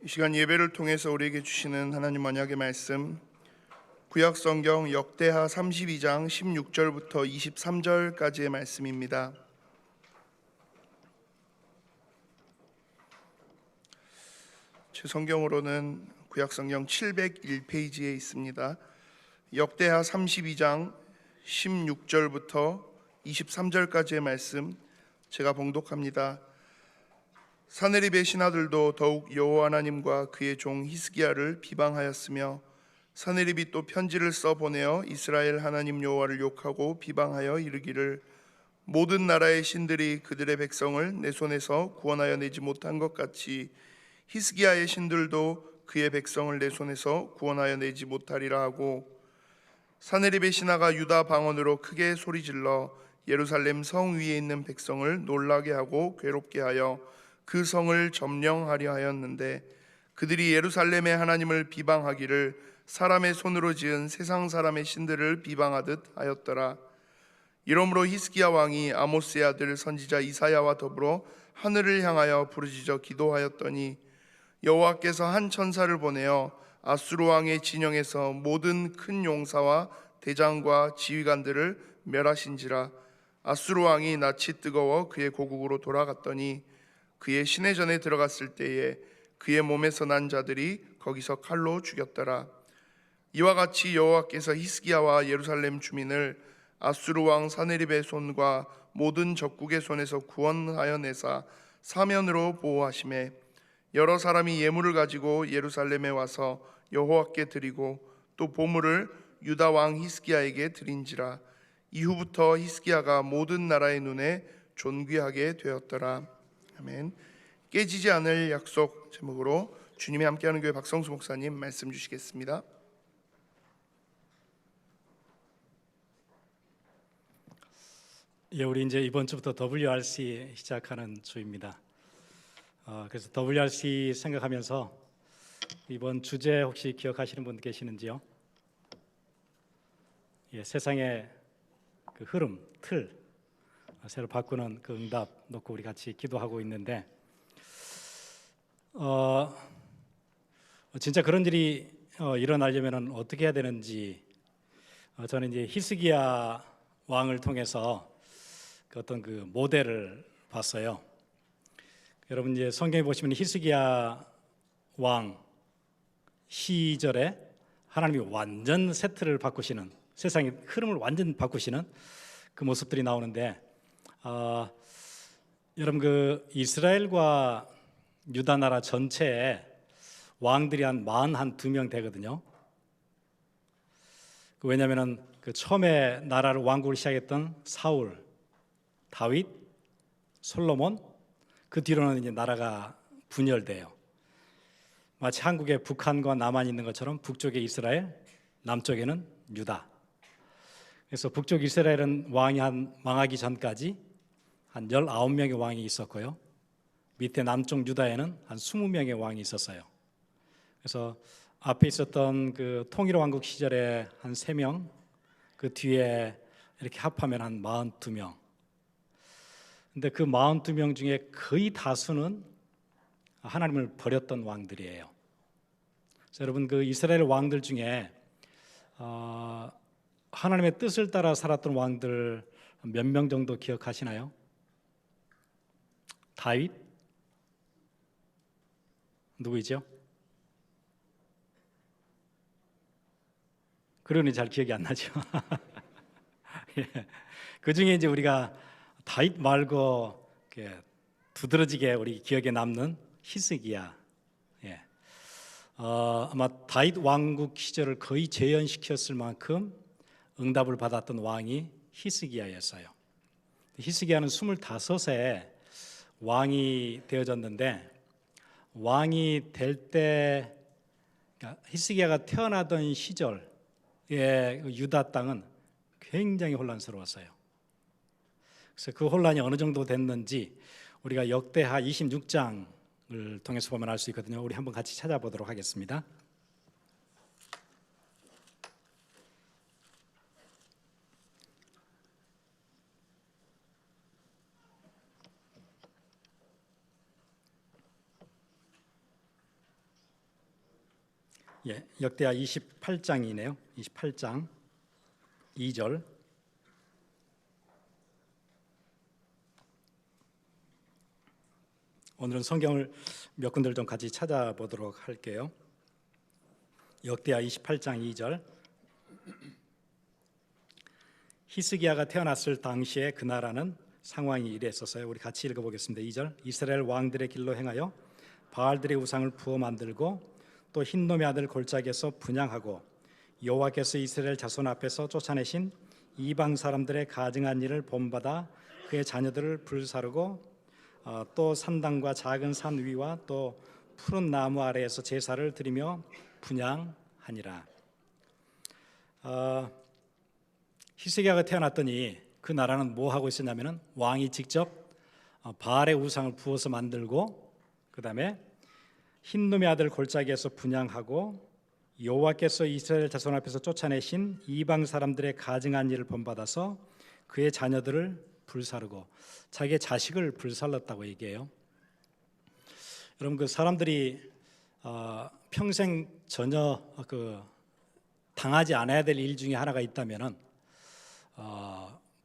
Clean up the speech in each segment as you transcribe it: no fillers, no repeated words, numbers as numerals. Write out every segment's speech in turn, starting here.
이 시간 예배를 통해서 우리에게 주시는 하나님 언약의 말씀, 구약 성경 역대하 32장 16절부터 23절까지의 말씀입니다. 제 성경으로는 구약 성경 701페이지에 있습니다. 역대하 32장 16절부터 23절까지의 말씀 제가 봉독합니다. 사네립의 신하들도 더욱 여호와 하나님과 그의 종 히스기야를 비방하였으며 사네립이 또 편지를 써 보내어 이스라엘 하나님 여호와를 욕하고 비방하여 이르기를 모든 나라의 신들이 그들의 백성을 내 손에서 구원하여 내지 못한 것 같이 히스기야의 신들도 그의 백성을 내 손에서 구원하여 내지 못하리라 하고, 사네립의 신하가 유다 방언으로 크게 소리질러 예루살렘 성 위에 있는 백성을 놀라게 하고 괴롭게 하여 그 성을 점령하려 하였는데, 그들이 예루살렘의 하나님을 비방하기를 사람의 손으로 지은 세상 사람의 신들을 비방하듯 하였더라. 이러므로 히스기야 왕이 아모스의 아들 선지자 이사야와 더불어 하늘을 향하여 부르짖어 기도하였더니 여호와께서 한 천사를 보내어 아수르 왕의 진영에서 모든 큰 용사와 대장과 지휘관들을 멸하신지라. 아수르 왕이 낯이 뜨거워 그의 고국으로 돌아갔더니 그의 시내전에 들어갔을 때에 그의 몸에서 난 자들이 거기서 칼로 죽였더라. 이와 같이 여호와께서 히스기야와 예루살렘 주민을 아수르 왕 사네립의 손과 모든 적국의 손에서 구원하여 내사 사면으로 보호하시매, 여러 사람이 예물을 가지고 예루살렘에 와서 여호와께 드리고 또 보물을 유다 왕 히스기야에게 드린지라. 이후부터 히스기야가 모든 나라의 눈에 존귀하게 되었더라. 아멘. 깨지지 않을 약속 제목으로 주님이 함께하는 교회 박성수 목사님 말씀 주시겠습니다. 예, 우리 이제 이번 주부터 WRC 시작하는 주입니다. 그래서 WRC 생각하면서 이번 주제 혹시 기억하시는 분 계시는지요? 예, 세상의 그 흐름, 틀, 새로 바꾸는 그 응답 놓고 우리 같이 기도하고 있는데, 진짜 그런 일이 일어나려면 어떻게 해야 되는지, 저는 이제 히스기야 왕을 통해서 그 어떤 그 모델을 봤어요. 여러분 이제 성경에 보시면 히스기야 왕 시절에 하나님이 완전 세트를 바꾸시는, 세상의 흐름을 완전 바꾸시는 그 모습들이 나오는데, 여러분 그 이스라엘과 유다 나라 전체에 왕들이 한 42명 되거든요. 왜냐하면 그 처음에 나라를 왕국을 시작했던 사울, 다윗, 솔로몬, 그 뒤로는 이제 나라가 분열돼요. 마치 한국에 북한과 남한이 있는 것처럼 북쪽에 이스라엘, 남쪽에는 유다. 그래서 북쪽 이스라엘은 왕이 망하기 전까지 한 19명의 왕이 있었고요. 밑에 남쪽 유다에는 한 20명의 왕이 있었어요. 그래서 앞에 있었던 그 통일 왕국 시절에 한 3명, 그 뒤에 이렇게 합하면 한 42명. 근데 그 42명 중에 거의 다수는 하나님을 버렸던 왕들이에요. 그래서 여러분 그 이스라엘 왕들 중에 하나님의 뜻을 따라 살았던 왕들 몇 명 정도 기억하시나요? 다윗? 누구이죠? 그러니 잘 기억이 안 나죠. 예. 그 중에 이제 우리가 다윗 말고 두드러지게 우리 기억에 남는 히스기야. 예. 아마 다윗 왕국 시절을 거의 재현시켰을 만큼 응답을 받았던 왕이 히스기야였어요. 히스기야는 25세 왕이 되어졌는데, 왕이 될 때 그러니까 히스기야가 태어나던 시절에 유다 땅은 굉장히 혼란스러웠어요. 그래서 그 혼란이 어느 정도 됐는지 우리가 역대하 26장을 통해서 보면 알 수 있거든요. 우리 한번 같이 찾아보도록 하겠습니다. 예, 역대하 28장이네요. 28장 2절. 오늘은 성경을 몇 군데를 좀 같이 찾아보도록 할게요. 역대하 28장 2절. 히스기야가 태어났을 당시에 그 나라는 상황이 이랬었어요. 우리 같이 읽어보겠습니다. 2절. 이스라엘 왕들의 길로 행하여 바알들의 우상을 부어 만들고 또 흰놈의 아들 골짜기에서 분향하고 여호와께서 이스라엘 자손 앞에서 쫓아내신 이방 사람들의 가증한 일을 본받아 그의 자녀들을 불사르고 또 산당과 작은 산 위와 또 푸른 나무 아래에서 제사를 드리며 분향하니라. 히스기야가 태어났더니 그 나라는 뭐 하고 있었냐면은 왕이 직접 바알의 우상을 부어서 만들고 그다음에 흰놈의 아들 골짜기에서 분향하고 여호와께서 이스라엘 자손 앞에서 쫓아내신 이방 사람들의 가증한 일을 본받아서 그의 자녀들을 불사르고 자기의 자식을 불살랐다고 얘기해요. 여러분 그 사람들이 평생 전혀 당하지 않아야 될 일 중에 하나가 있다면은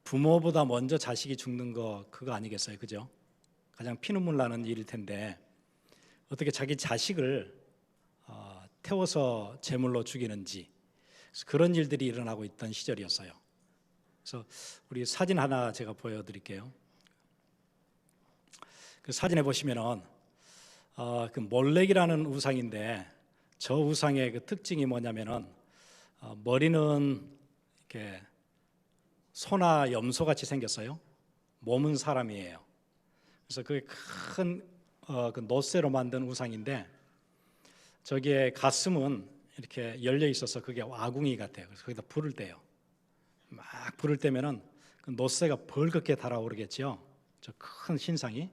부모보다 먼저 자식이 죽는 거 그거 아니겠어요, 그죠? 가장 피눈물 나는 일일 텐데 어떻게 자기 자식을 태워서 제물로 죽이는지 그런 일들이 일어나고 있던 시절이었어요. 그래서 우리 사진 하나 제가 보여드릴게요. 그 사진에 보시면은 그 몰렉이라는 우상인데 저 우상의 그 특징이 뭐냐면은 머리는 이렇게 소나 염소 같이 생겼어요. 몸은 사람이에요. 그래서 그게 큰 그 노쇠로 만든 우상인데 저기에 가슴은 이렇게 열려 있어서 그게 아궁이 같아요. 그래서 거기다 불을 떼요. 막 불을 떼면은 그 노쇠가 벌겋게 달아오르겠죠. 저 큰 신상이.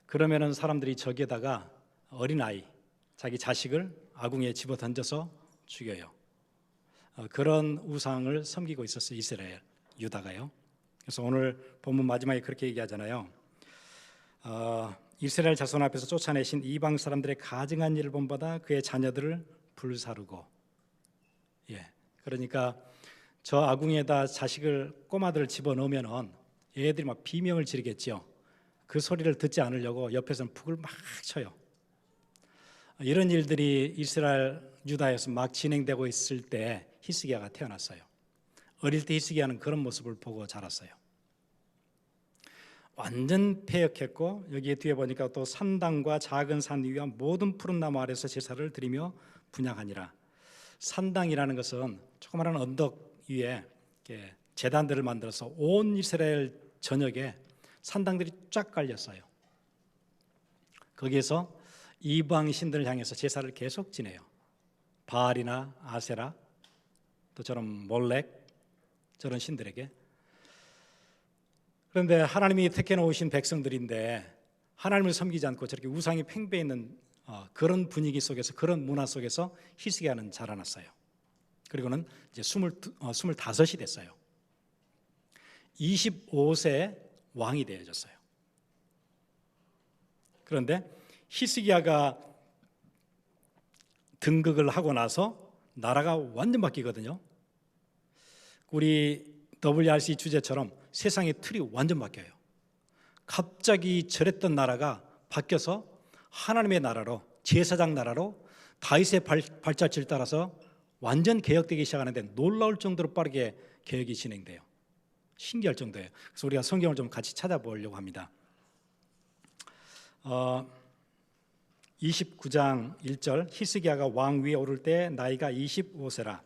그러면은 사람들이 저기에다가 어린아이, 자기 자식을 아궁이에 집어 던져서 죽여요. 그런 우상을 섬기고 있었어요. 이스라엘, 유다가요. 그래서 오늘 본문 마지막에 그렇게 얘기하잖아요. 이스라엘 자손 앞에서 쫓아내신 이방 사람들의 가증한 일을 본받아 그의 자녀들을 불사르고, 그러니까 저 아궁이에다 자식을 꼬마들을 집어넣으면은 얘들이 막 비명을 지르겠죠. 그 소리를 듣지 않으려고 옆에서는 북을 막 쳐요. 이런 일들이 이스라엘 유다에서 막 진행되고 있을 때 히스기야가 태어났어요. 어릴 때 히스기야는 그런 모습을 보고 자랐어요. 완전 패역했고 여기에 뒤에 보니까 또 산당과 작은 산 위와 모든 푸른 나무 아래서 제사를 드리며 분향하니라. 산당이라는 것은 조그마한 언덕 위에 제단들을 만들어서 온 이스라엘 전역에 산당들이 쫙 깔렸어요. 거기에서 이방 신들을 향해서 제사를 계속 지내요. 바알이나 아세라 또 저런 몰렉 저런 신들에게. 그런데 하나님이 택해 놓으신 백성들인데 하나님을 섬기지 않고 저렇게 우상이 팽배해 있는 그런 분위기 속에서 그런 문화 속에서 히스기야는 자라났어요. 그리고는 이제 25이 됐어요. 25세 왕이 되어졌어요. 그런데 히스기야가 등극을 하고 나서 나라가 완전 바뀌거든요. 우리 WRC 주제처럼 세상의 틀이 완전 바뀌어요. 갑자기 저랬던 나라가 바뀌어서 하나님의 나라로, 제사장 나라로 다윗의 발자취를 따라서 완전 개혁되기 시작하는데 놀라울 정도로 빠르게 개혁이 진행돼요. 신기할 정도예요. 그래서 우리가 성경을 좀 같이 찾아보려고 합니다. 29장 1절 히스기야가 왕 위에 오를 때 나이가 25세라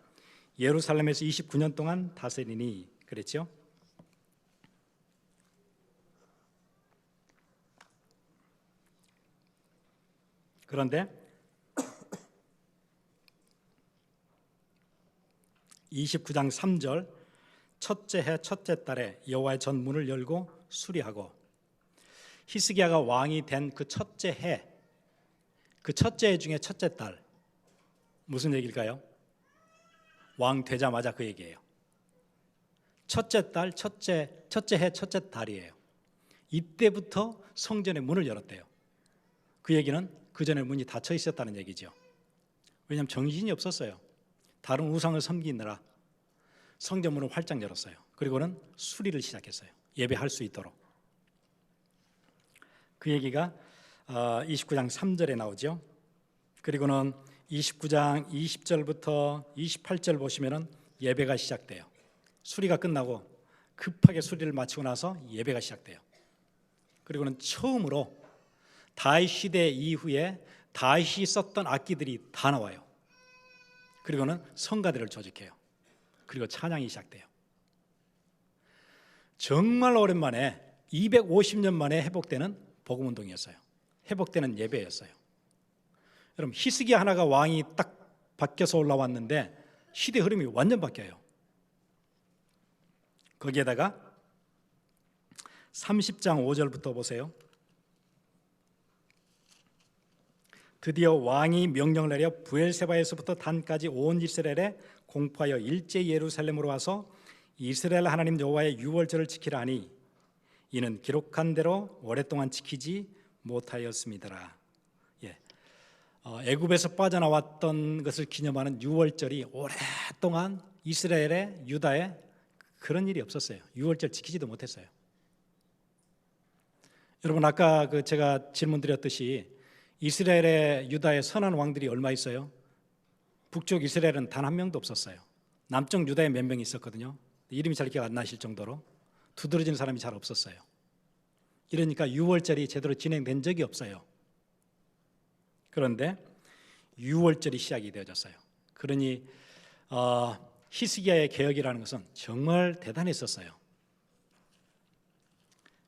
예루살렘에서 29년 동안 다스리니 그랬죠. 그런데 29장 3절 첫째 해 첫째 달에 여호와의 전문을 열고 수리하고 히스기야가 왕이 된 그 첫째 해, 그 첫째 해 중에 첫째 달 무슨 얘기일까요? 왕 되자마자 그 얘기예요. 첫째 달, 첫째 해, 첫째 달이에요. 이때부터 성전의 문을 열었대요. 그 얘기는 그 전에 문이 닫혀 있었다는 얘기죠. 왜냐하면 정신이 없었어요. 다른 우상을 섬기느라 성전문을 활짝 열었어요. 그리고는 수리를 시작했어요. 예배할 수 있도록. 그 얘기가 29장 3절에 나오죠. 그리고는 29장 20절부터 28절 보시면은 예배가 시작돼요. 수리가 끝나고 급하게 수리를 마치고 나서 예배가 시작돼요. 그리고는 처음으로 다윗 시대 이후에 다윗이 썼던 악기들이 다 나와요. 그리고는 성가대를 조직해요. 그리고 찬양이 시작돼요. 정말 오랜만에 250년 만에 회복되는 복음운동이었어요. 회복되는 예배였어요. 여러분, 히스기야 하나가 왕이 딱 바뀌어서 올라왔는데 시대 흐름이 완전 바뀌어요. 거기에다가 30장 5절부터 보세요. 드디어 왕이 명령을 내려 부엘세바에서부터 단까지 온 이스라엘에 공포하여 일제 예루살렘으로 와서 이스라엘 하나님 여호와의 유월절을 지키라 하니 이는 기록한 대로 오랫동안 지키지 못하였습니다라. 애굽에서 빠져나왔던 것을 기념하는 유월절이 오랫동안 이스라엘에 유다에 그런 일이 없었어요. 유월절 지키지도 못했어요. 여러분, 아까 제가 질문 드렸듯이 이스라엘의 유다의 선한 왕들이 얼마 있어요? 북쪽 이스라엘은 단 한 명도 없었어요. 남쪽 유다에 몇 명 있었거든요. 이름이 잘 기억 안 나실 정도로 두드러지는 사람이 잘 없었어요. 이러니까 유월절이 제대로 진행된 적이 없어요. 그런데 유월절이 시작이 되어졌어요. 그러니 히스기야의 개혁이라는 것은 정말 대단했었어요.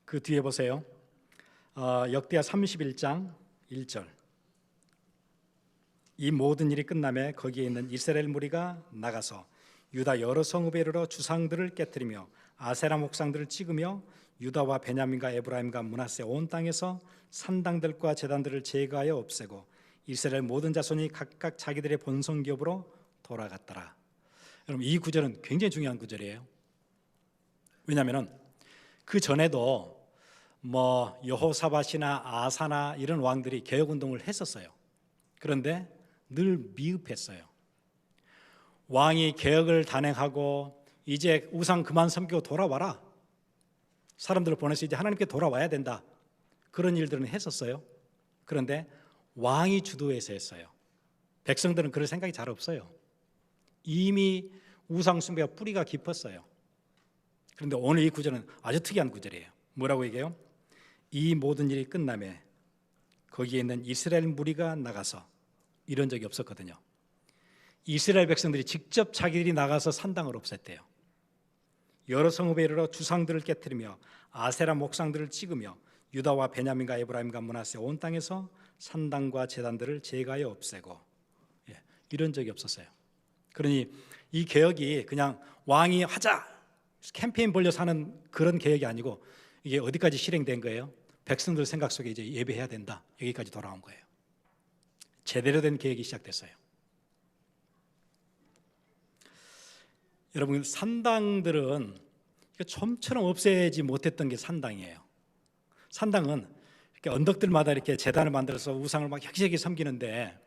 그 뒤에 보세요. 역대하 31장 1절. 이 모든 일이 끝나매 거기에 있는 이스라엘 무리가 나가서 유다 여러 성읍에 이르러 주상들을 깨뜨리며 아세라 목상들을 찍으며 유다와 베냐민과 에브라임과 므낫세 온 땅에서 산당들과 제단들을 제거하여 없애고 이스라엘 모든 자손이 각각 자기들의 본성 기업으로 돌아갔더라. 여러분, 이 구절은 굉장히 중요한 구절이에요. 왜냐하면 그 전에도 여호사밧이나 아사나 이런 왕들이 개혁운동을 했었어요. 그런데 늘 미흡했어요. 왕이 개혁을 단행하고 이제 우상 그만 섬기고 돌아와라, 사람들을 보내서 이제 하나님께 돌아와야 된다, 그런 일들은 했었어요. 그런데 왕이 주도해서 했어요. 백성들은 그럴 생각이 잘 없어요. 이미 우상 숭배가 뿌리가 깊었어요. 그런데 오늘 이 구절은 아주 특이한 구절이에요. 뭐라고 얘기해요? 이 모든 일이 끝나매 거기에 있는 이스라엘 무리가 나가서, 이런 적이 없었거든요. 이스라엘 백성들이 직접 자기들이 나가서 산당을 없앴대요. 여러 성읍에 이르러 주상들을 깨뜨리며 아세라 목상들을 찍으며 유다와 베냐민과 에브라임과 므낫세 온 땅에서 산당과 제단들을 제거하여 없애고, 이런 적이 없었어요. 그러니 이 개혁이 그냥 왕이 하자 캠페인 벌려서 하는 그런 개혁이 아니고 이게 어디까지 실행된 거예요? 백성들 생각 속에 이제 예배해야 된다, 여기까지 돌아온 거예요. 제대로 된 계획이 시작됐어요. 여러분, 산당들은 좀처럼 없애지 못했던 게 산당이에요. 산당은 이렇게 언덕들마다 이렇게 제단을 만들어서 우상을 막 여기저기 섬기는데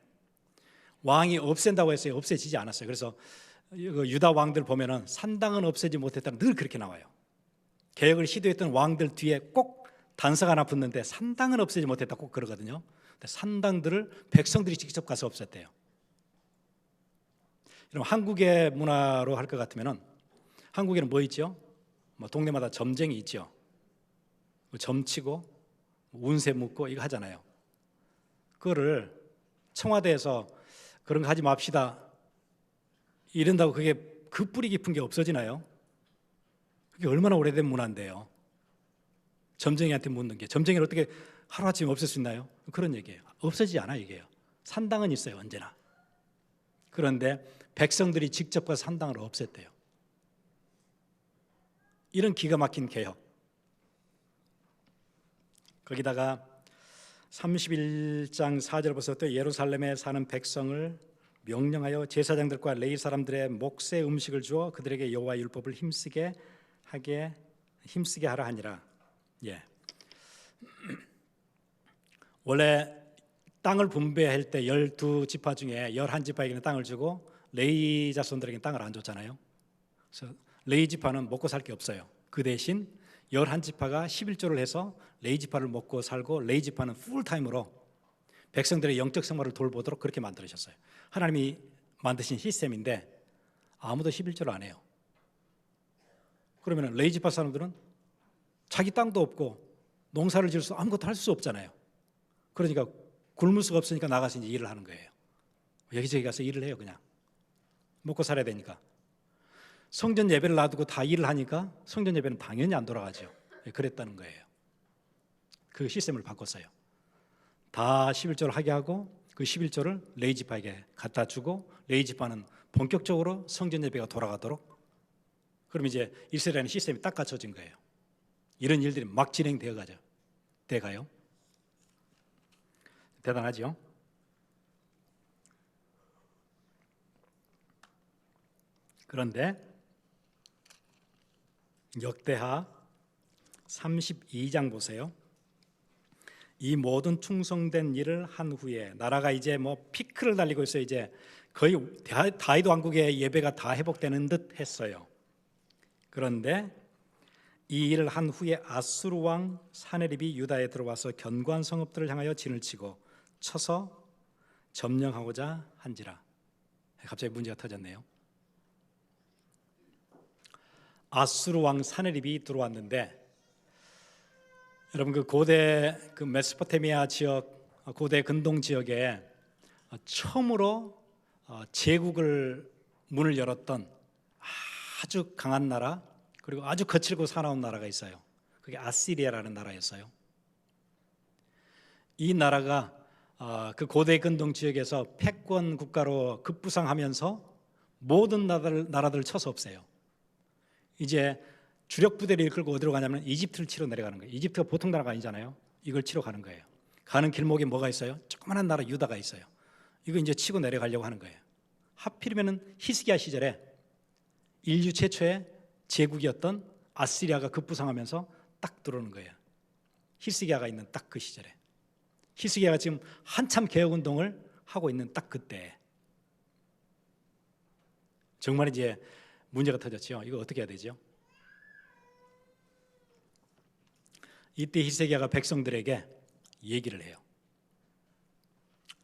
왕이 없앤다고 해서 없애지지 않았어요. 그래서 유다 왕들 보면은 산당은 없애지 못했다는 늘 그렇게 나와요. 개혁을 시도했던 왕들 뒤에 꼭 단서가 하나 붙는데 산당은 없애지 못했다 꼭 그러거든요. 근데 산당들을 백성들이 직접 가서 없앴대요. 여러분, 한국의 문화로 할 것 같으면은 한국에는 뭐 있죠? 동네마다 점쟁이 있죠. 점치고 운세 묻고 이거 하잖아요. 그거를 청와대에서 그런 거 하지 맙시다 이런다고 그게 그 뿌리 깊은 게 없어지나요? 그게 얼마나 오래된 문화인데요. 점쟁이한테 묻는 게, 점쟁이를 어떻게 하루아침에 없앨 수 있나요? 그런 얘기예요. 없어지지 않아 이게요. 산당은 있어요, 언제나. 그런데 백성들이 직접 가서 산당을 없앴대요. 이런 기가 막힌 개혁. 거기다가 31장 4절 보세요. 또 예루살렘에 사는 백성을 명령하여 제사장들과 레위 사람들의 몫의 음식을 주어 그들에게 여호와의 율법을 힘쓰게 하라 하니라. 원래 땅을 분배할 때 12지파 중에 11지파에게는 땅을 주고 레위 자손들에게는 땅을 안 줬잖아요. 그래서 레위 지파는 먹고 살 게 없어요. 그 대신 11지파가 11조를 해서 레위 지파를 먹고 살고 레위 지파는 풀타임으로 백성들의 영적 생활을 돌보도록 그렇게 만들으셨어요. 하나님이 만드신 시스템인데 아무도 11조를 안 해요. 그러면 레위 지파 사람들은 자기 땅도 없고 농사를 지을 수 아무것도 할 수 없잖아요. 그러니까 굶을 수가 없으니까 나가서 이제 일을 하는 거예요. 여기저기 가서 일을 해요. 그냥 먹고 살아야 되니까. 성전 예배를 놔두고 다 일을 하니까 성전 예배는 당연히 안 돌아가죠. 그랬다는 거예요. 그 시스템을 바꿨어요. 다 11조를 하게 하고 그 11조를 레위 지파에게 갖다 주고 레위 지파는 본격적으로 성전 예배가 돌아가도록. 그럼 이제 이스라엘은 시스템이 딱 갖춰진 거예요. 이런 일들이 막 진행되어 가요. 대단하죠? 그런데 역대하 32장 보세요. 이 모든 충성된 일을 한 후에 나라가 이제 뭐 피크를 달리고 있어요. 이제 거의 다윗 왕국의 예배가 다 회복되는 듯 했어요. 그런데 이 일을 한 후에 아수르 왕 사네립이 유다에 들어와서 견고한 성읍들을 향하여 진을 치고 쳐서 점령하고자 한지라. 갑자기 문제가 터졌네요. 아수르 왕 사네립이 들어왔는데, 여러분 그 고대 그 메소포타미아 지역, 고대 근동 지역에 처음으로 제국을 문을 열었던 아주 강한 나라, 그리고 아주 거칠고 사나운 나라가 있어요. 그게 아시리아라는 나라였어요. 이 나라가 그 고대 근동 지역에서 패권 국가로 급부상하면서 모든 나라들을 쳐서 없애요. 이제 주력 부대를 이끌고 어디로 가냐면 이집트를 치러 내려가는 거예요. 이집트가 보통 나라가 아니잖아요. 이걸 치러 가는 거예요. 가는 길목에 뭐가 있어요? 조그마한 나라 유다가 있어요. 이거 이제 치고 내려가려고 하는 거예요. 하필이면은 히스기야 시절에 인류 최초의 제국이었던 아시리아가 급부상하면서 딱 들어오는 거예요. 히스기야가 있는 딱 그 시절에. 히스기야가 지금 한참 개혁운동을 하고 있는 딱 그때 정말 이제 문제가 터졌죠. 이거 어떻게 해야 되죠? 이때 히스기야가 백성들에게 얘기를 해요.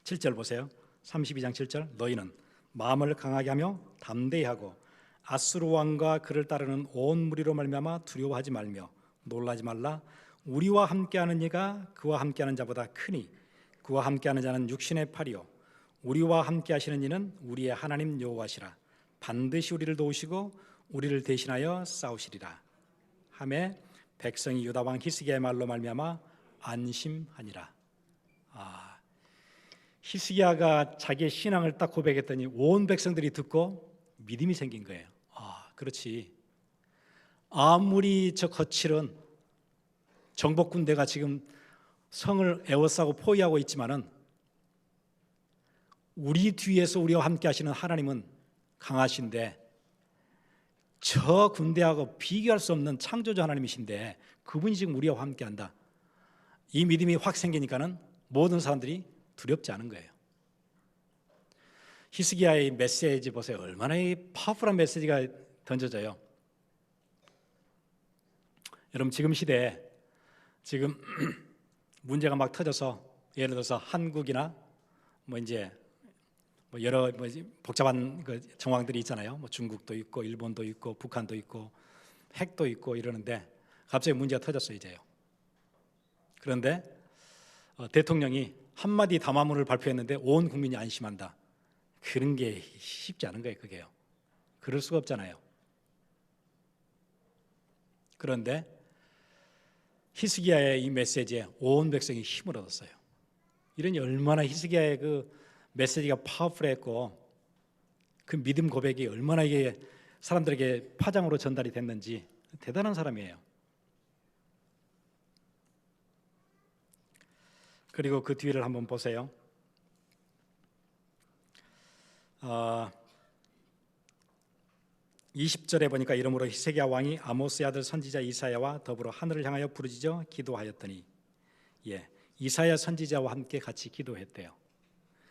7절 보세요. 32장 7절. 너희는 마음을 강하게 하며 담대히 하고 아수르 왕과 그를 따르는 온 무리로 말미암아 두려워하지 말며 놀라지 말라. 우리와 함께하는 이가 그와 함께하는 자보다 크니 그와 함께하는 자는 육신의 팔이요 우리와 함께하시는 이는 우리의 하나님 여호와시라. 반드시 우리를 도우시고 우리를 대신하여 싸우시리라 하매 백성이 유다 왕 히스기야의 말로 말미암아 안심하니라. 히스기야가 자기의 신앙을 딱 고백했더니 온 백성들이 듣고 믿음이 생긴 거예요. 그렇지. 아무리 저 거칠은 정복 군대가 지금 성을 에워싸고 포위하고 있지만은 우리 뒤에서 우리와 함께 하시는 하나님은 강하신데 저 군대하고 비교할 수 없는 창조주 하나님이신데 그분이 지금 우리와 함께 한다. 이 믿음이 확 생기니까는 모든 사람들이 두렵지 않은 거예요. 히스기야의 메시지 보세요. 얼마나 파워풀한 메시지가 던져져요. 여러분 지금 시대에 지금 문제가 막 터져서 예를 들어서 한국이나 이제 여러 복잡한 그 정황들이 있잖아요. 중국도 있고 일본도 있고 북한도 있고 핵도 있고 이러는데 갑자기 문제가 터졌어요 이제요. 그런데 대통령이 한마디 담화문을 발표했는데 온 국민이 안심한다. 그런 게 쉽지 않은 거예요. 그게요. 그럴 수가 없잖아요. 그런데 히스기야의 이 메시지에 온 백성이 힘을 얻었어요. 이러니 얼마나 히스기야의 그 메시지가 파워풀했고 그 믿음 고백이 얼마나 이게 사람들에게 파장으로 전달이 됐는지 대단한 사람이에요. 그리고 그 뒤를 한번 보세요. 20절에 보니까 이러므로 히스기야 왕이 아모스의 아들 선지자 이사야와 더불어 하늘을 향하여 부르짖어 기도하였더니 이사야 선지자와 함께 같이 기도했대요.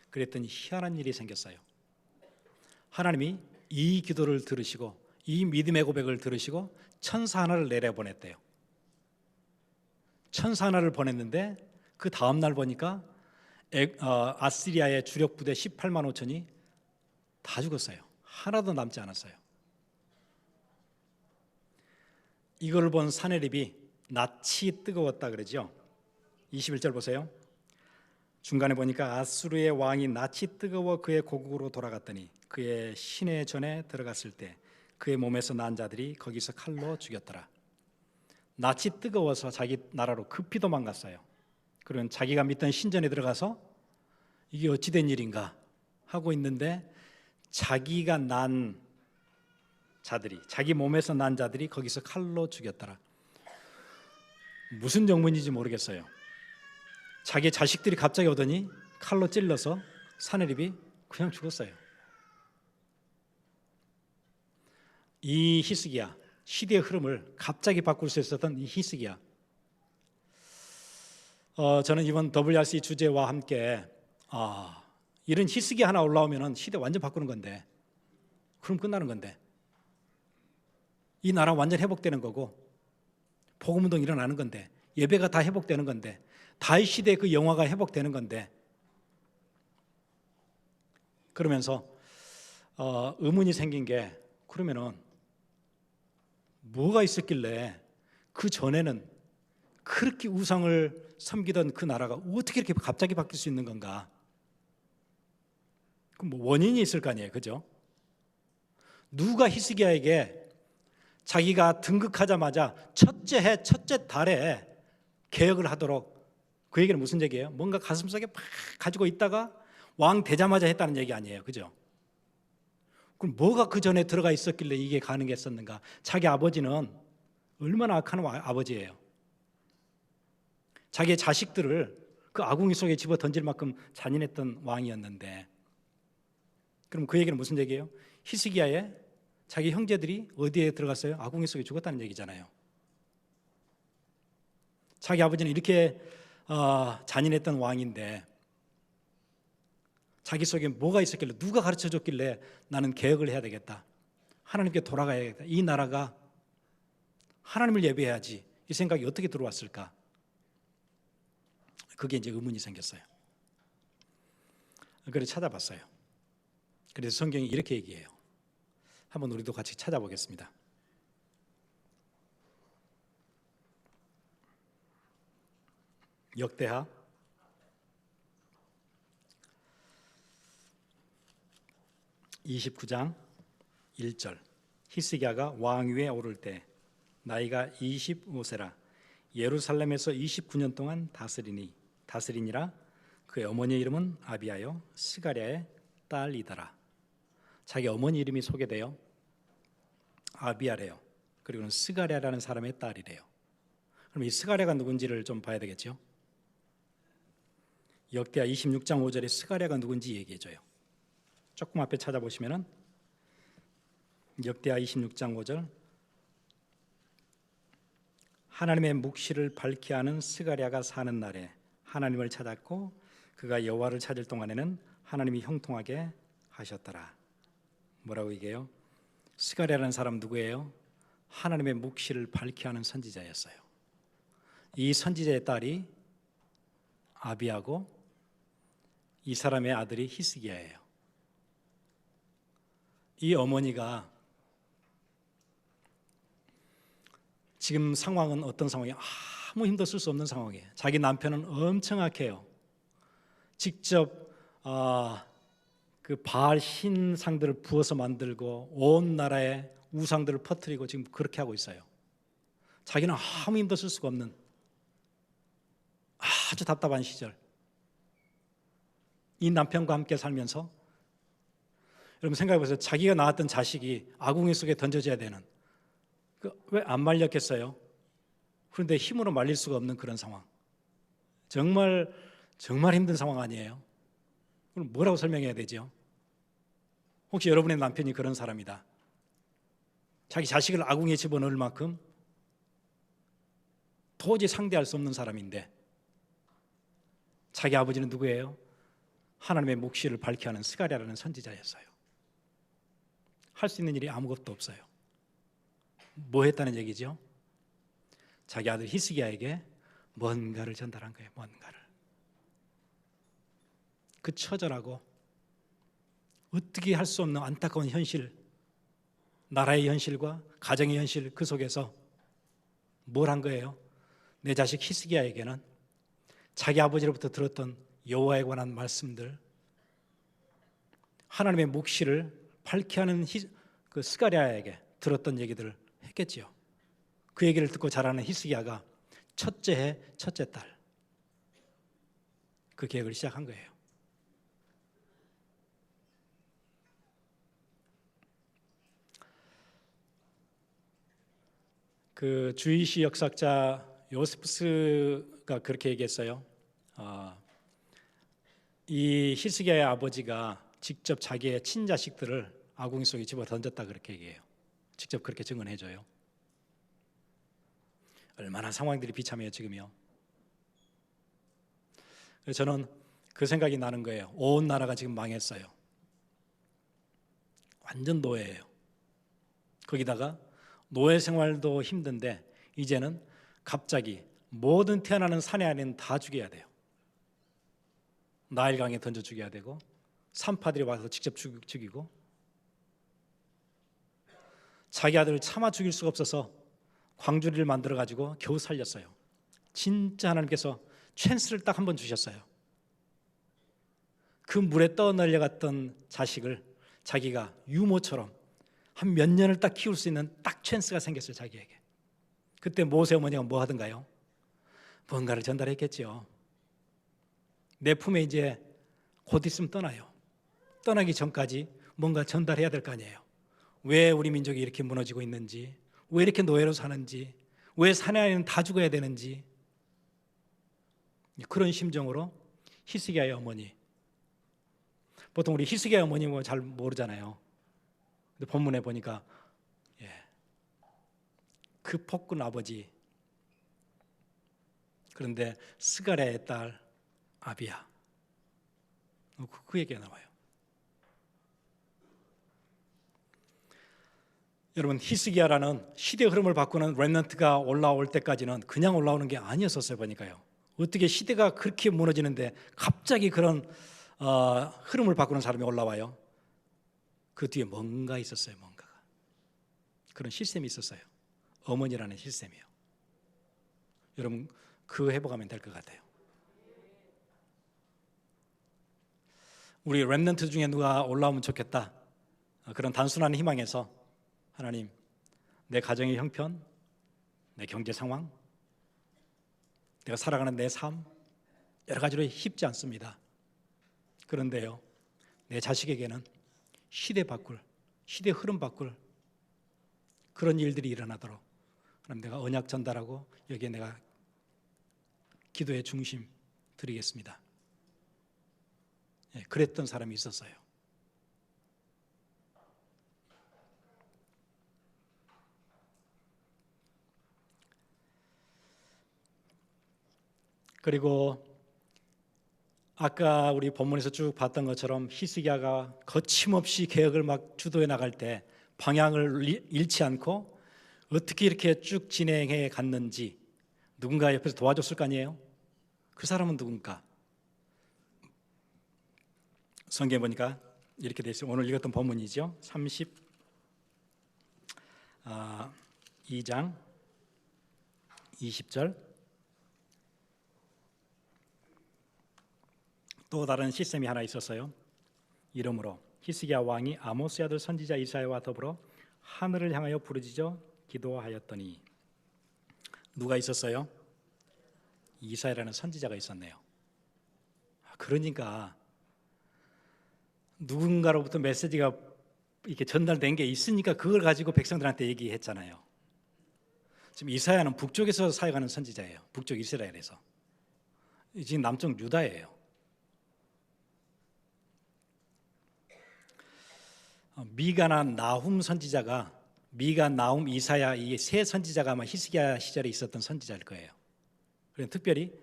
그랬더니 희한한 일이 생겼어요. 하나님이 이 기도를 들으시고 이 믿음의 고백을 들으시고 천사 하나를 내려보냈대요. 천사 하나를 보냈는데 그 다음 날 보니까 아시리아의 주력 부대 18만 5천이 다 죽었어요. 하나도 남지 않았어요. 이걸 본 사내립이 낯이 뜨거웠다 그러죠. 21절 보세요. 중간에 보니까 아수르의 왕이 낯이 뜨거워 그의 고국으로 돌아갔더니 그의 시내 전에 들어갔을 때 그의 몸에서 난 자들이 거기서 칼로 죽였더라. 낯이 뜨거워서 자기 나라로 급히 도망갔어요. 그러면 자기가 믿던 신전에 들어가서 이게 어찌된 일인가 하고 있는데 자기가 난 자들이, 자기 몸에서 난 자들이 거기서 칼로 죽였더라. 무슨 정문인지 모르겠어요. 자기 자식들이 갑자기 오더니 칼로 찔러서 사내립이 그냥 죽었어요. 이 히스기야, 시대의 흐름을 갑자기 바꿀 수 있었던 이 히스기야, 저는 이번 WRC 주제와 함께 이런 히스기 하나 올라오면 시대 완전 바꾸는 건데, 그럼 끝나는 건데, 이 나라 완전 회복되는 거고 복음운동 일어나는 건데, 예배가 다 회복되는 건데, 다윗 시대 그 영화가 회복되는 건데, 그러면서 의문이 생긴 게, 그러면은 뭐가 있었길래 그 전에는 그렇게 우상을 섬기던 그 나라가 어떻게 이렇게 갑자기 바뀔 수 있는 건가? 그럼 뭐 원인이 있을 거 아니에요, 그죠? 누가 히스기야에게 자기가 등극하자마자 첫째 해, 첫째 달에 개혁을 하도록, 그 얘기는 무슨 얘기예요? 뭔가 가슴속에 막 가지고 있다가 왕 되자마자 했다는 얘기 아니에요, 그죠? 그럼 뭐가 그 전에 들어가 있었길래 이게 가능했었는가? 자기 아버지는 얼마나 악한 아버지예요. 자기의 자식들을 그 아궁이 속에 집어 던질 만큼 잔인했던 왕이었는데, 그럼 그 얘기는 무슨 얘기예요? 히스기야에 자기 형제들이 어디에 들어갔어요? 아궁이 속에 죽었다는 얘기잖아요. 자기 아버지는 이렇게 잔인했던 왕인데 자기 속에 뭐가 있었길래, 누가 가르쳐줬길래 나는 개혁을 해야 되겠다, 하나님께 돌아가야겠다, 이 나라가 하나님을 예배해야지, 이 생각이 어떻게 들어왔을까? 그게 이제 의문이 생겼어요. 그래서 찾아봤어요. 그래서 성경이 이렇게 얘기해요. 한번 우리도 같이 찾아보겠습니다. 역대하 29장 1절. 히스기야가 왕위에 오를 때 나이가 25세라 예루살렘에서 29년 동안 다스리니라. 그의 어머니 이름은 아비야요 스가랴의 딸이더라. 자기 어머니 이름이 소개돼요. 아비야래요. 그리고는 스가랴라는 사람의 딸이래요. 그럼 이 스가랴가 누군지를 좀 봐야 되겠죠. 역대하 26장 5절에 스가랴가 누군지 얘기해줘요. 조금 앞에 찾아보시면은 역대하 26장 5절, 하나님의 묵시를 밝히 하는 스가랴가 사는 날에 하나님을 찾았고 그가 여호와를 찾을 동안에는 하나님이 형통하게 하셨더라. 뭐라고 얘기해요? 스가랴라는 사람 누구예요? 하나님의 묵시를 밝히 하는 선지자였어요. 이 선지자의 딸이 아비야고 이 사람의 아들이 히스기야예요. 이 어머니가 지금 상황은 어떤 상황이에요? 아무 힘도 쓸 수 없는 상황이에요. 자기 남편은 엄청 악해요. 직접 그 바알 신상들을 부어서 만들고 온 나라에 우상들을 퍼뜨리고 지금 그렇게 하고 있어요. 자기는 아무 힘도 쓸 수가 없는 아주 답답한 시절, 이 남편과 함께 살면서 여러분 생각해 보세요. 자기가 낳았던 자식이 아궁이 속에 던져져야 되는, 왜 안 말렸겠어요? 그런데 힘으로 말릴 수가 없는 그런 상황, 정말 힘든 상황 아니에요? 그럼 뭐라고 설명해야 되죠? 혹시 여러분의 남편이 그런 사람이다, 자기 자식을 아궁이에 집어넣을 만큼 도저히 상대할 수 없는 사람인데 자기 아버지는 누구예요? 하나님의 묵시를 밝게 하는 스가랴라는 선지자였어요. 할 수 있는 일이 아무것도 없어요. 뭐 했다는 얘기죠? 자기 아들 히스기야에게 뭔가를 전달한 거예요. 뭔가를. 그 처절하고 어떻게 할 수 없는 안타까운 현실, 나라의 현실과 가정의 현실, 그 속에서 뭘 한 거예요? 내 자식 히스기야에게는 자기 아버지로부터 들었던 여호와에 관한 말씀들, 하나님의 묵시를 밝게 하는 그 스가랴에게 들었던 얘기들을 했겠지요. 그 얘기를 듣고 자라는 히스기야가 첫째 해 첫째 달 그 계획을 시작한 거예요. 그 주이시 역사학자 요세프스가 그렇게 얘기했어요. 이 히스기야의 아버지가 직접 자기의 친자식들을 아궁이 속에 집어 던졌다 그렇게 얘기해요. 직접 그렇게 증언해줘요. 얼마나 상황들이 비참해요 지금요. 그래서 저는 그 생각이 나는 거예요. 온 나라가 지금 망했어요. 완전 노예예요. 거기다가 노예 생활도 힘든데 이제는 갑자기 모든 태어나는 사내 아이는 다 죽여야 돼요. 나일강에 던져 죽여야 되고 산파들이 와서 직접 죽이고 자기 아들을 차마 죽일 수가 없어서 광주리를 만들어 가지고 겨우 살렸어요. 진짜 하나님께서 찬스를 딱 한 번 주셨어요. 그 물에 떠내려갔던 자식을 자기가 유모처럼 한 몇 년을 딱 키울 수 있는 딱 찬스가 생겼어요. 자기에게. 그때 모세 어머니가 뭐 하던가요? 뭔가를 전달했겠죠. 내 품에 이제 곧 있으면 떠나요. 떠나기 전까지 뭔가 전달해야 될 거 아니에요. 왜 우리 민족이 이렇게 무너지고 있는지, 왜 이렇게 노예로 사는지, 왜 사내 아이는 다 죽어야 되는지, 그런 심정으로 히스기야의 어머니, 보통 우리 히스기야 어머니 뭐 잘 모르잖아요. 근데 본문에 보니까 그 폭군 아버지, 그런데 스가랴의 딸 아비야, 그 얘기가 나와요. 여러분, 히스기야라는 시대 흐름을 바꾸는 렘넌트가 올라올 때까지는 그냥 올라오는 게 아니었었어요. 보니까요. 어떻게 시대가 그렇게 무너지는데 갑자기 그런 흐름을 바꾸는 사람이 올라와요. 그 뒤에 뭔가 있었어요. 뭔가가. 그런 시스템이 있었어요. 어머니라는 시스템이요. 여러분, 그거 회복하면 될 것 같아요. 우리 렘넌트 중에 누가 올라오면 좋겠다, 그런 단순한 희망에서 하나님, 내 가정의 형편, 내 경제 상황, 내가 살아가는 내 삶, 여러 가지로 쉽지 않습니다. 그런데요, 내 자식에게는 시대 바꿀, 시대 흐름 바꿀 그런 일들이 일어나도록 하나님, 내가 언약 전달하고 여기에 내가 기도의 중심 드리겠습니다. 그랬던 사람이 있었어요. 그리고 아까 우리 본문에서 쭉 봤던 것처럼 히스기야가 거침없이 개혁을 막 주도해 나갈 때 방향을 잃지 않고 어떻게 이렇게 쭉 진행해 갔는지 누군가 옆에서 도와줬을 거 아니에요? 그 사람은 누군가? 성경에 보니까 이렇게 되어 있어요. 오늘 읽었던 본문이죠. 32장 20절. 또 다른 시스템이 하나 있었어요. 이러므로 히스기야 왕이 아모스의 아들 선지자 이사야와 더불어 하늘을 향하여 부르짖어 기도하였더니, 누가 있었어요? 이사야라는 선지자가 있었네요. 그러니까 누군가로부터 메시지가 이렇게 전달된 게 있으니까 그걸 가지고 백성들한테 얘기했잖아요. 지금 이사야는 북쪽에서 사역하는 선지자예요. 북쪽 이스라엘에서. 지금 남쪽 유다예요. 미가나 나훔 선지자가, 미가, 나훔, 이사야, 이 세 선지자가 아마 히스기야 시절에 있었던 선지자일 거예요. 그래서 특별히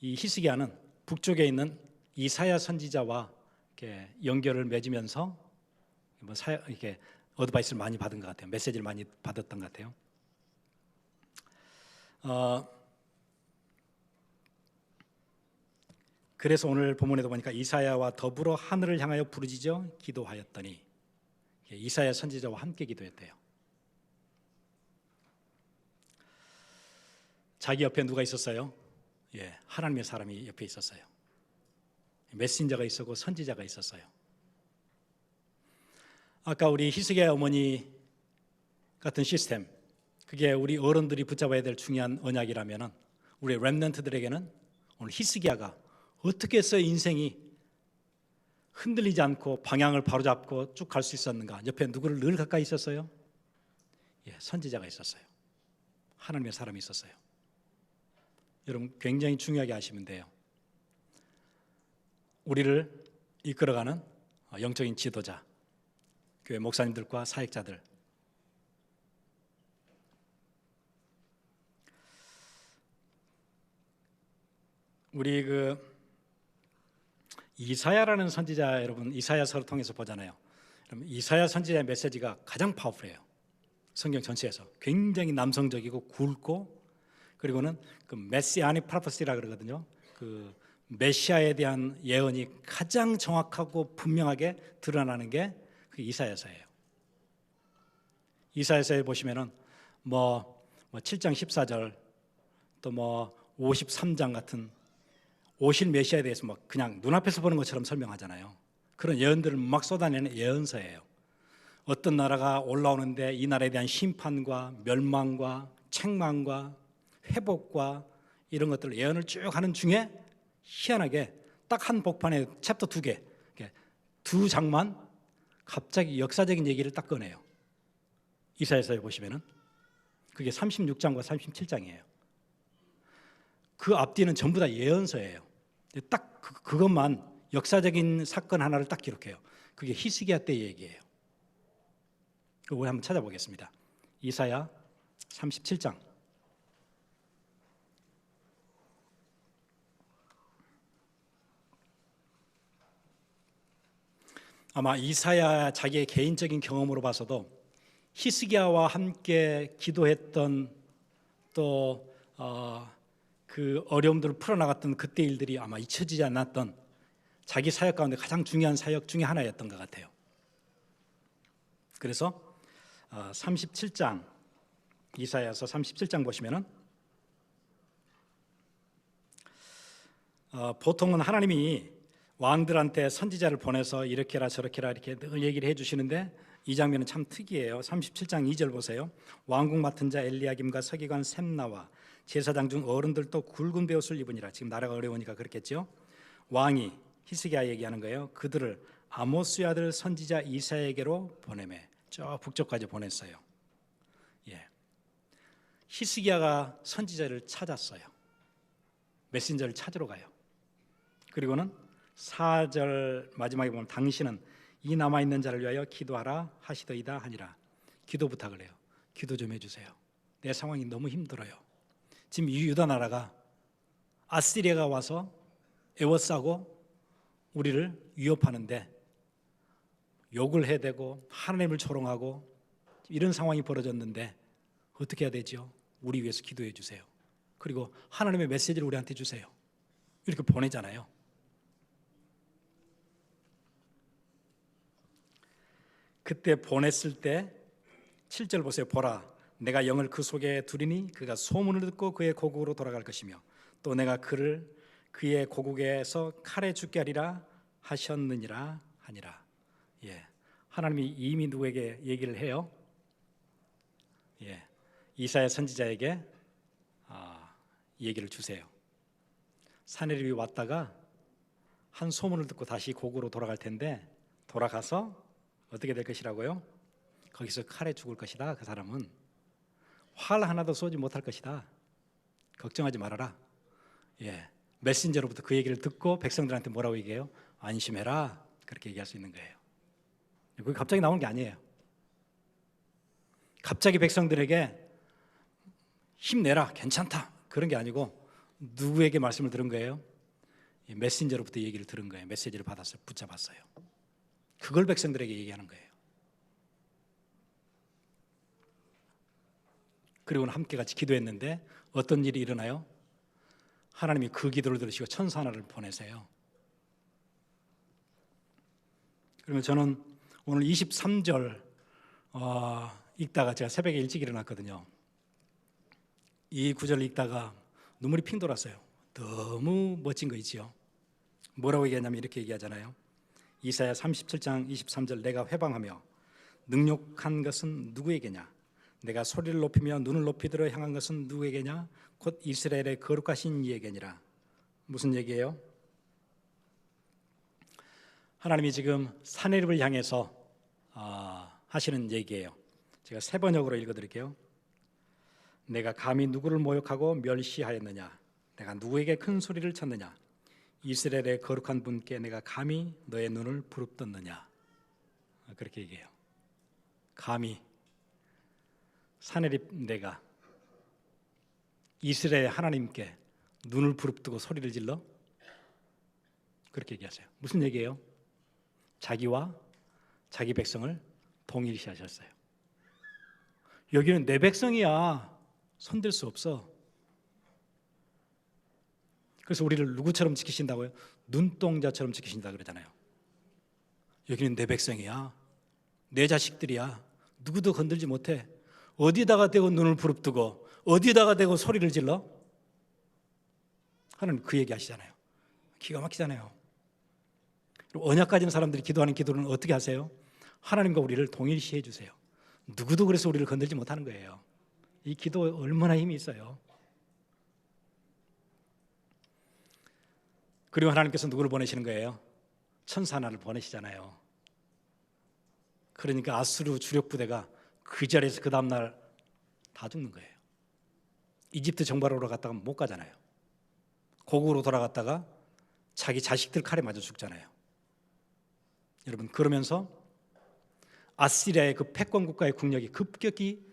이 히스기야는 북쪽에 있는 이사야 선지자와 이렇게 연결을 맺으면서 이렇게 어드바이스를 많이 받은 것 같아요. 메시지를 많이 받았던 것 같아요. 그래서 오늘 본문에도 보니까 이사야와 더불어 하늘을 향하여 부르짖어 기도하였더니, 이사야 선지자와 함께 기도했대요. 자기 옆에 누가 있었어요? 하나님의 사람이 옆에 있었어요. 메신저가 있었고 선지자가 있었어요. 아까 우리 히스기야 어머니 같은 시스템, 그게 우리 어른들이 붙잡아야 될 중요한 언약이라면 우리 렘넌트들에게는 오늘 히스기야가 어떻게 해서 인생이 흔들리지 않고 방향을 바로잡고 쭉 갈 수 있었는가? 옆에 누구를 늘 가까이 있었어요? 선지자가 있었어요. 하나님의 사람이 있었어요. 여러분 굉장히 중요하게 아시면 돼요. 우리를 이끌어가는 영적인 지도자, 교회 목사님들과 사역자들, 우리 이사야라는 선지자, 여러분 이사야서를 통해서 보잖아요. 그럼 이사야 선지자의 메시지가 가장 파워풀해요. 성경 전체에서 굉장히 남성적이고 굵고, 그리고는 그 메시아닉 프로페시라 그러거든요. 그 메시아에 대한 예언이 가장 정확하고 분명하게 드러나는 게 그 이사야서예요. 이사야서에 보시면은 7장 14절 또 53장 같은 오실 메시아에 대해서 그냥 눈앞에서 보는 것처럼 설명하잖아요. 그런 예언들을 막 쏟아내는 예언서예요. 어떤 나라가 올라오는데 이 나라에 대한 심판과 멸망과 책망과 회복과 이런 것들을 예언을 쭉 하는 중에 희한하게 딱 한 복판에 챕터 2개, 두 장만 갑자기 역사적인 얘기를 딱 꺼내요. 이사야서에 보시면은 그게 36장과 37장이에요. 그 앞뒤는 전부 다 예언서예요. 딱 그것만 역사적인 사건 하나를 딱 기록해요. 그게 히스기야 때 얘기예요. 우리 한번 찾아보겠습니다. 이사야 37장. 아마 이사야 자기의 개인적인 경험으로 봐서도 히스기야와 함께 기도했던 또 그 어려움들을 풀어나갔던 그때 일들이 아마 잊혀지지 않았던 자기 사역 가운데 가장 중요한 사역 중에 하나였던 것 같아요. 그래서 37장, 이사야서 37장 보시면은 보통은 하나님이 왕들한테 선지자를 보내서 이렇게라 저렇게라 이렇게 늘 얘기를 해주시는데 이 장면은 참 특이해요. 37장 2절 보세요. 왕궁 맡은 자 엘리야김과 서기관 셈나와 제사장 중 어른들도 굵은 베옷을 입으니라. 지금 나라가 어려우니까 그렇겠죠. 왕이 히스기야 얘기하는 거예요. 그들을 아모스의 아들 선지자 이사야에게로 보내매. 저 북쪽까지 보냈어요. 히스기야가 선지자를 찾았어요. 메신저를 찾으러 가요. 그리고는 4절 마지막에 보면 당신은 이 남아있는 자를 위하여 기도하라 하시더이다 하니라. 기도 부탁을 해요. 기도 좀 해주세요. 내 상황이 너무 힘들어요. 지금 이 유다 나라가 아시리아가 와서 에워싸고 우리를 위협하는데 욕을 해대고 하나님을 조롱하고 이런 상황이 벌어졌는데 어떻게 해야 되죠? 우리 위해서 기도해 주세요. 그리고 하나님의 메시지를 우리한테 주세요. 이렇게 보내잖아요. 그때 보냈을 때 7절 보세요. 보라, 내가 영을 그 속에 두리니 그가 소문을 듣고 그의 고국으로 돌아갈 것이며 또 내가 그를 그의 고국에서 칼에 죽게 하리라 하셨느니라 하니라. 하나님이 이미 누구에게 얘기를 해요? 이사야 선지자에게 얘기를 주세요. 사내립이 왔다가 한 소문을 듣고 다시 고국으로 돌아갈 텐데 돌아가서 어떻게 될 것이라고요? 거기서 칼에 죽을 것이다. 그 사람은 활 하나도 쏘지 못할 것이다. 걱정하지 말아라. 메신저로부터 그 얘기를 듣고 백성들한테 뭐라고 얘기해요? 안심해라. 그렇게 얘기할 수 있는 거예요. 그게 갑자기 나오는 게 아니에요. 갑자기 백성들에게 힘내라, 괜찮다, 그런 게 아니고 누구에게 말씀을 들은 거예요? 이 메신저로부터 얘기를 들은 거예요. 메시지를 받았어요. 붙잡았어요. 그걸 백성들에게 얘기하는 거예요. 그리고는 함께 같이 기도했는데 어떤 일이 일어나요? 하나님이 그 기도를 들으시고 천사 하나를 보내세요. 그러면 저는 오늘 23절 읽다가 제가 새벽에 일찍 일어났거든요. 이 구절을 읽다가 눈물이 핑 돌았어요. 너무 멋진 거 있지요. 뭐라고 얘기하냐면 이렇게 얘기하잖아요. 이사야 37장 23절 내가 회방하며 능욕한 것은 누구에게냐? 내가 소리를 높이며 눈을 높이 들어 향한 것은 누구에게냐? 곧 이스라엘의 거룩하신 이에게니라. 무슨 얘기예요? 하나님이 지금 산헤립을 향해서 하시는 얘기예요. 제가 세 번역으로 읽어드릴게요. 내가 감히 누구를 모욕하고 멸시하였느냐? 내가 누구에게 큰 소리를 쳤느냐? 이스라엘의 거룩한 분께 내가 감히 너의 눈을 부릅떴느냐? 그렇게 얘기해요. 감히 산헤립 내가 이스라엘 하나님께 눈을 부릅뜨고 소리를 질러? 그렇게 얘기하세요. 무슨 얘기예요? 자기와 자기 백성을 동일시하셨어요. 여기는 내 백성이야. 손댈 수 없어. 그래서 우리를 누구처럼 지키신다고요? 눈동자처럼 지키신다 그러잖아요. 여기는 내 백성이야. 내 자식들이야. 누구도 건들지 못해. 어디다가 대고 눈을 부릅뜨고 어디다가 대고 소리를 질러? 하나님 그 얘기 하시잖아요. 기가 막히잖아요. 언약 가진 사람들이 기도하는 기도는 어떻게 하세요? 하나님과 우리를 동일시해 주세요. 누구도 그래서 우리를 건들지 못하는 거예요. 이 기도에 얼마나 힘이 있어요. 그리고 하나님께서 누구를 보내시는 거예요? 천사 하나를 보내시잖아요. 그러니까 아수르 주력 부대가 그 자리에서 그 다음날 다 죽는 거예요. 이집트 정발하러 갔다가 못 가잖아요. 고국으로 돌아갔다가 자기 자식들 칼에 맞아 죽잖아요. 여러분, 그러면서 아시리아의 그 패권 국가의 국력이 급격히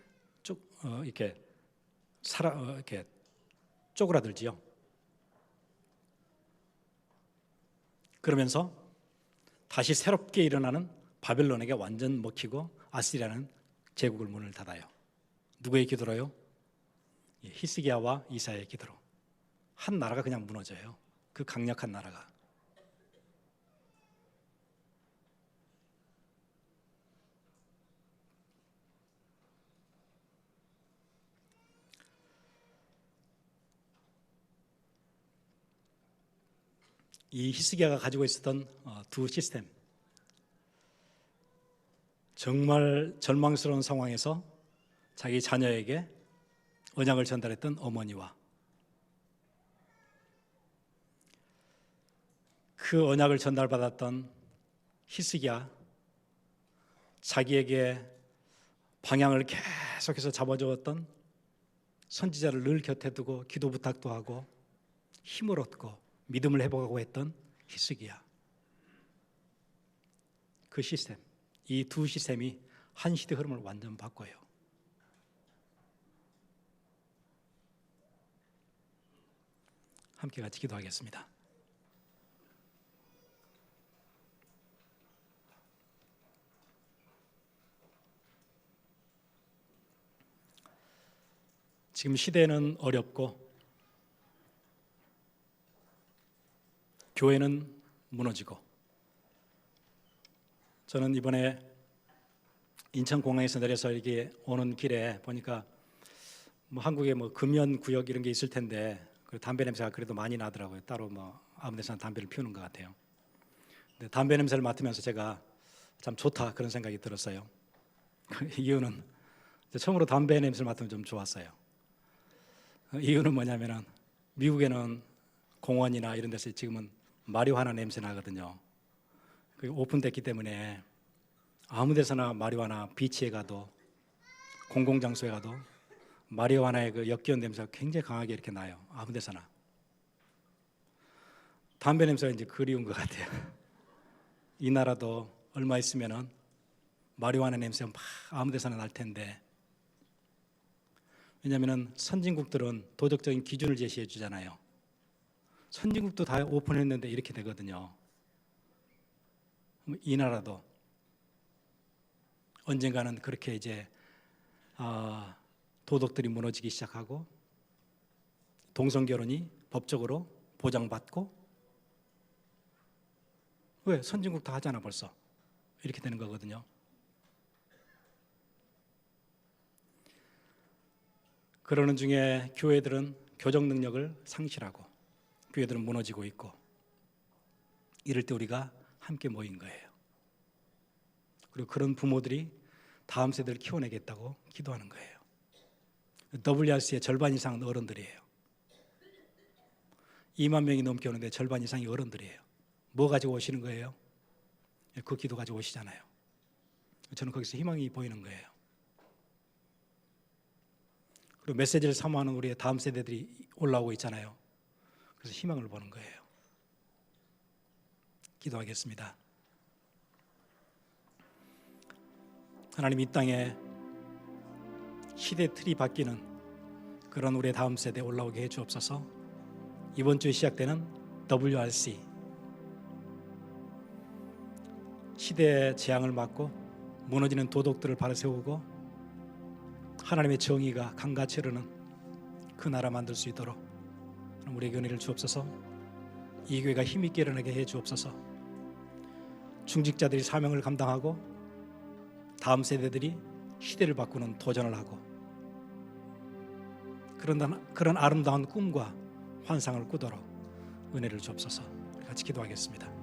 이렇게 쪼그라들지요. 그러면서 다시 새롭게 일어나는 바벨론에게 완전 먹히고 아시리아는 제국을 문을 닫아요. 누구의 기도로요? 히스기야와 이사야의 기도로. 한 나라가 그냥 무너져요. 그 강력한 나라가. 이 히스기야가 가지고 있었던 두 시스템, 정말 절망스러운 상황에서 자기 자녀에게 언약을 전달했던 어머니와 그 언약을 전달받았던 히스기야, 자기에게 방향을 계속해서 잡아주었던 선지자를 늘 곁에 두고 기도 부탁도 하고 힘을 얻고 믿음을 회복하고 했던 히스기야. 그 시스템, 이 두 시스템이 한 시대 흐름을 완전 바꿔요. 함께 같이 기도하겠습니다. 지금 시대는 어렵고 교회는 무너지고, 저는 이번에 인천공항에서 내려서 이렇게 오는 길에 보니까 한국에 금연 구역 이런 게 있을 텐데 그 담배 냄새가 그래도 많이 나더라고요. 따로 아무 데서나 담배를 피우는 것 같아요. 근데 담배 냄새를 맡으면서 제가 참 좋다 그런 생각이 들었어요. 이유는 처음으로 담배 냄새를 맡으면 좀 좋았어요. 이유는 뭐냐면은 미국에는 공원이나 이런 데서 지금은 마리화나 냄새 나거든요. 그게 오픈됐기 때문에 아무 데서나 마리화나 비치에 가도 공공장소에 가도 마리화나의 그 역기운 냄새가 굉장히 강하게 이렇게 나요. 아무 데서나. 담배 냄새가 이제 그리운 것 같아요. 이 나라도 얼마 있으면은 마리화나 냄새가 막 아무 데서나 날 텐데, 왜냐하면 선진국들은 도덕적인 기준을 제시해 주잖아요. 선진국도 다 오픈했는데 이렇게 되거든요. 이 나라도 언젠가는 그렇게 이제 도덕들이 무너지기 시작하고 동성결혼이 법적으로 보장받고, 왜? 선진국 다 하잖아 벌써. 이렇게 되는 거거든요. 그러는 중에 교회들은 교정 능력을 상실하고 교회들은 무너지고 있고, 이럴 때 우리가 함께 모인 거예요. 그리고 그런 부모들이 다음 세대를 키워내겠다고 기도하는 거예요. WRC의 절반 이상은 어른들이에요. 2만 명이 넘게 오는데 절반 이상이 어른들이에요. 뭐 가지고 오시는 거예요? 그 기도 가지고 오시잖아요. 저는 거기서 희망이 보이는 거예요. 그리고 메시지를 사모하는 우리의 다음 세대들이 올라오고 있잖아요. 그래서 희망을 보는 거예요. 기도하겠습니다. 하나님, 이 땅에 시대 틀이 바뀌는 그런 우리의 다음 세대 올라오게 해 주옵소서. 이번 주에 시작되는 WRC, 시대의 재앙을 막고 무너지는 도덕들을 바로 세우고 하나님의 정의가 강같이 흐르는 그 나라 만들 수 있도록 우리에게 은혜를 주옵소서. 이 교회가 힘있게 일어나게 해 주옵소서. 중직자들이 사명을 감당하고 다음 세대들이 시대를 바꾸는 도전을 하고 그런 아름다운 꿈과 환상을 꾸도록 은혜를 주옵소서. 같이 기도하겠습니다.